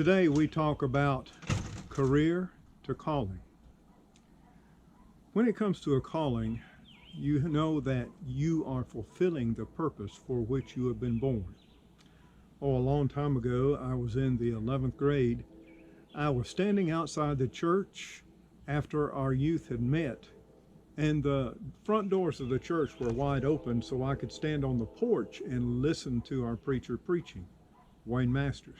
Today we talk about career to calling. When it comes to a calling, you know that you are fulfilling the purpose for which you have been born. Oh, a long time ago, I was in the 11th grade. I was standing outside the church after our youth had met, and the front doors of the church were wide open so I could stand on the porch and listen to our preacher preaching, Wayne Masters.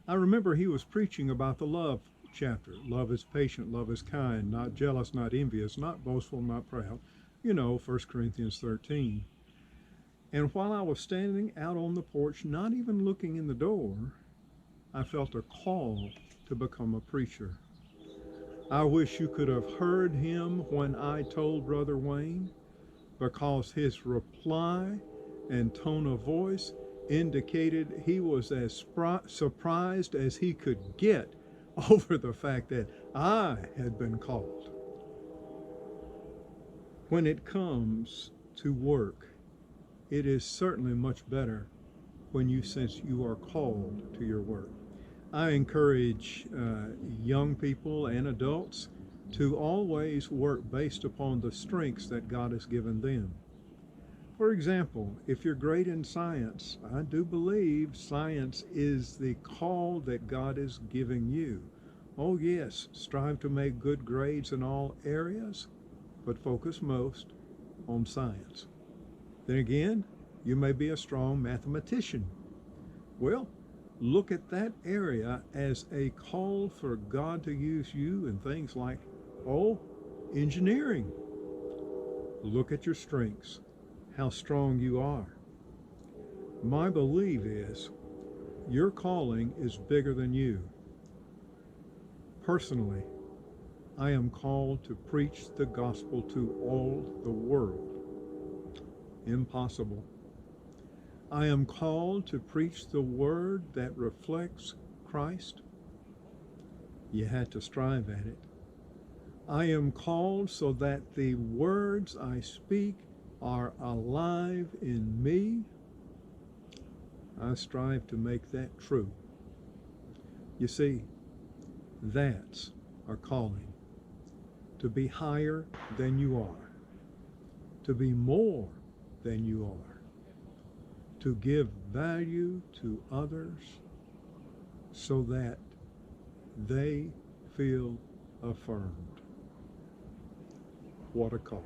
I remember he was preaching about the love chapter. Love is patient, love is kind, not jealous, not envious, not boastful, not proud. You know, 1 Corinthians 13. And while I was standing out on the porch, not even looking in the door, I felt a call to become a preacher. I wish you could have heard him when I told Brother Wayne, because his reply and tone of voice indicated he was as surprised as he could get over the fact that I had been called. When it comes to work, it is certainly much better when you sense you are called to your work. I encourage young people and adults to always work based upon the strengths that God has given them. For example, if you're great in science, I do believe science is the call that God is giving you. Oh yes, strive to make good grades in all areas, but focus most on science. Then again, you may be a strong mathematician. Well, look at that area as a call for God to use you in things like, engineering. Look at your strengths, how strong you are. My belief is your calling is bigger than you. Personally, I am called to preach the gospel to all the world. Impossible. I am called to preach the word that reflects Christ. You had to strive at it. I am called so that the words I speak are alive in me. I strive to make that true. You see, that's a calling. To be higher than you are. To be more than you are. To give value to others so that they feel affirmed. What a call.